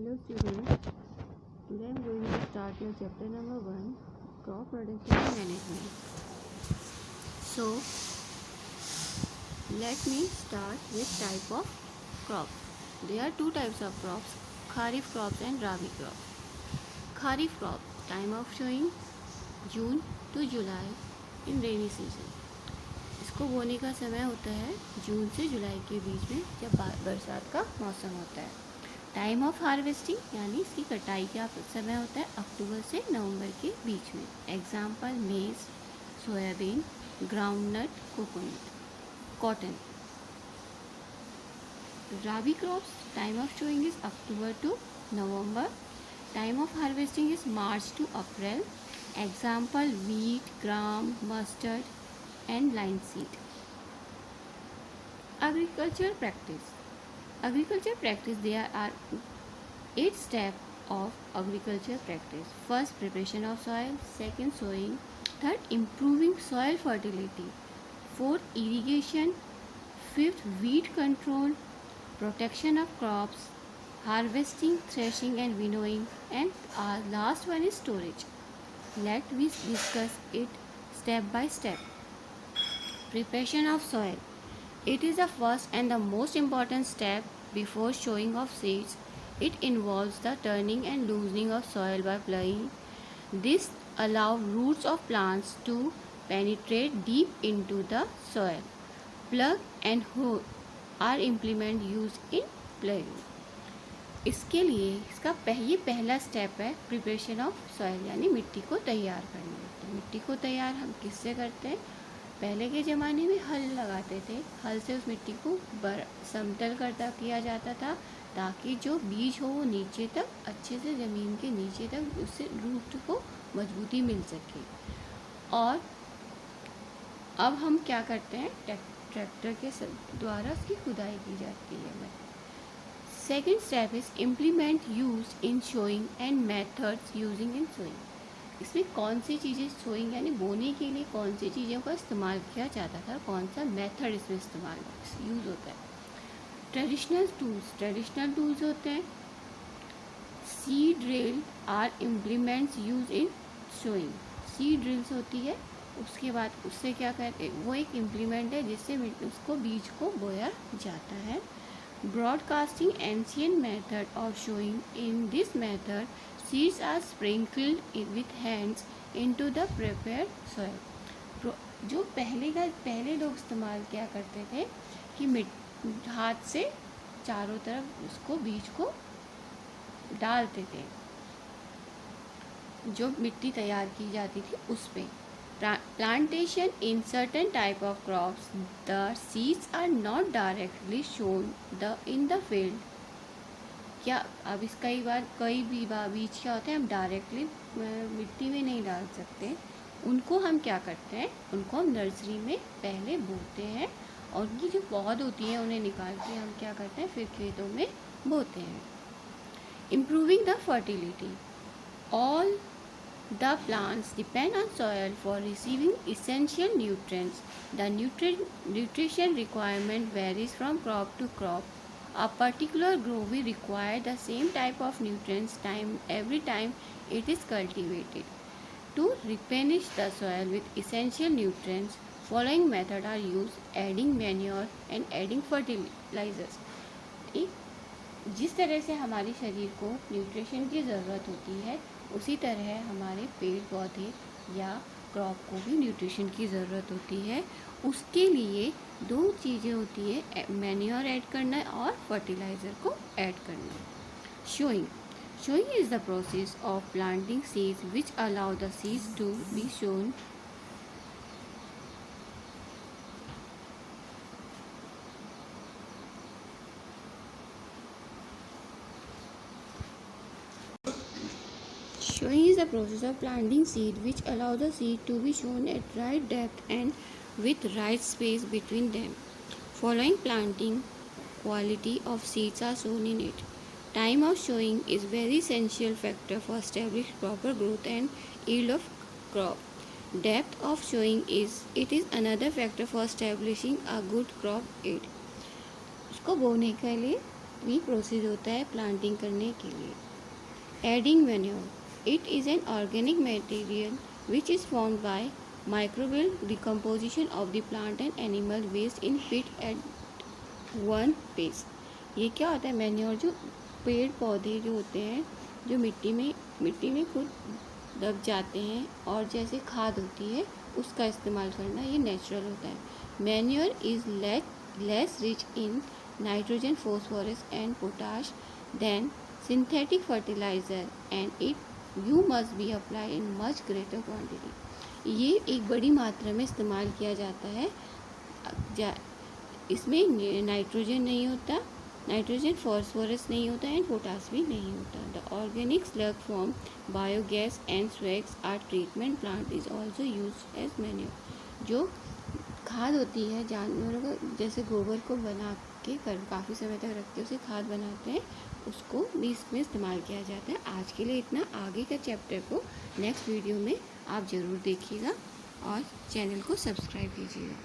Hello students, today I am going to start your chapter number 1, crop production and management. So let me start with type of crops. There are two types of crops, kharif crops and rabi crops. Kharif crop, time of sowing June to July in rainy season. इसको बोने का समय होता है जून से जुलाई के बीच में, जब बरसात का मौसम होता है. टाइम ऑफ हार्वेस्टिंग यानी इसकी कटाई का समय होता है अक्टूबर से नवंबर के बीच में. Example maize, soybean, groundnut, coconut, cotton. Rabi crops, time of sowing is October to November. Time of harvesting is March to April. Example wheat, gram, mustard and linseed. Agriculture practice. Agriculture practice, there are 8 steps of agriculture practice. First, preparation of soil. Second, sowing. Third, improving soil fertility. Fourth, irrigation. Fifth, weed control. Protection of crops. Harvesting, threshing and winnowing. And our last one is storage. Let me discuss it step by step. Preparation of soil. It is the first and the most important step before sowing of seeds. It involves the turning and loosening of soil by ploughing. This allows roots of plants to penetrate deep into the soil. Plough and hoe are implements used in ploughing. इसके लिए इसका ये पहला step है preparation of soil, यानी मिट्टी को तैयार करना. मिट्टी को तैयार हम किससे करते हैं? पहले के ज़माने में हल लगाते थे. हल से उस मिट्टी को समतल करता किया जाता था ताकि जो बीज हो वो नीचे तक अच्छे से ज़मीन के नीचे तक उससे रूट को मजबूती मिल सके. और अब हम क्या करते हैं? ट्रैक्टर के द्वारा उसकी खुदाई की जाती है. Second step is implement use in sowing and methods using in sowing. इसमें कौन सी चीज़ें सोइंग यानी बोने के लिए कौन सी चीज़ों का इस्तेमाल किया जाता था, कौन सा मेथड इसमें यूज़ होता है. ट्रेडिशनल टूल्स होते हैं. Seed drill are implements use in sowing. Seed drills होती है. उसके बाद उससे क्या कहते हैं, वो एक इम्प्लीमेंट है जिससे उसको बीज को बोया जाता है. Broadcasting, ancient method of showing. In this method, seeds are sprinkled with hands into the prepared soil. जो पहले लोग इस्तेमाल क्या करते थे कि हाथ से चारों तरफ उसको बीज को डालते थे. जो मिट्टी तैयार की जाती थी उस पे. Plantation in certain type of crops, the seeds are not directly shown in the field. क्या अब इस कई बीज क्या होते हैं, हम डायरेक्टली मिट्टी में नहीं डाल सकते. उनको हम क्या करते हैं, उनको हम नर्सरी में पहले बोते हैं और उनकी जो पौध होती है उन्हें निकाल के हम क्या करते हैं फिर खेतों में बोते हैं. Improving the fertility. All the plants depend on soil for receiving essential nutrients. The nutrition requirement varies from crop to crop. A particular crop will require the same type of nutrients every time it is cultivated. To replenish the soil with essential nutrients, following methods are used: adding manure and adding fertilizers. जिस तरह से हमारे शरीर को nutrition की ज़रूरत होती है उसी तरह हमारे पेड़ पौधे या क्रॉप को भी न्यूट्रिशन की ज़रूरत होती है. उसके लिए 2 चीज़ें होती है, मैन्योर ऐड करना और फर्टिलाइज़र को ऐड करना. Showing is the process of planting seeds which allow the seeds to be shown. Showing is the process of planting seed which allow the seed to be sown at right depth and with right space between them. Following planting, quality of seeds are shown in it. Time of sowing is very essential factor for establishing proper growth and yield of crop. Depth of sowing is another factor for establishing a good crop yield. उसको बोने के लिए भी process होता है planting करने के लिए। Adding manure, it is an organic material which is formed by microbial decomposition of the plant and animal waste in pit at one place. ये क्या होता है? मैन्योर जो पेड़ पौधे जो होते हैं जो मिट्टी में खुद दब जाते हैं और जैसे खाद होती है उसका इस्तेमाल करना, ये नेचुरल होता है। Manure is less rich in nitrogen, phosphorus and potash than synthetic fertiliser and it you must be apply in much greater quantity. ये एक बड़ी मात्रा में इस्तेमाल किया जाता है। इसमें नाइट्रोजन नहीं होता, नाइट्रोजन फॉस्फोरस नहीं होता एंड पोटास भी नहीं होता। The organic sludge from biogas and स्वेग्स or treatment plant is also use as manure. जो खाद होती है जानवरों का, जैसे गोबर को बना के काफ़ी समय तक रख के उसे खाद बनाते हैं, उसको भी इसमें इस्तेमाल किया जाता है। आज के लिए इतना। आगे का चैप्टर को नेक्स्ट वीडियो में आप ज़रूर देखिएगा और चैनल को सब्सक्राइब कीजिएगा।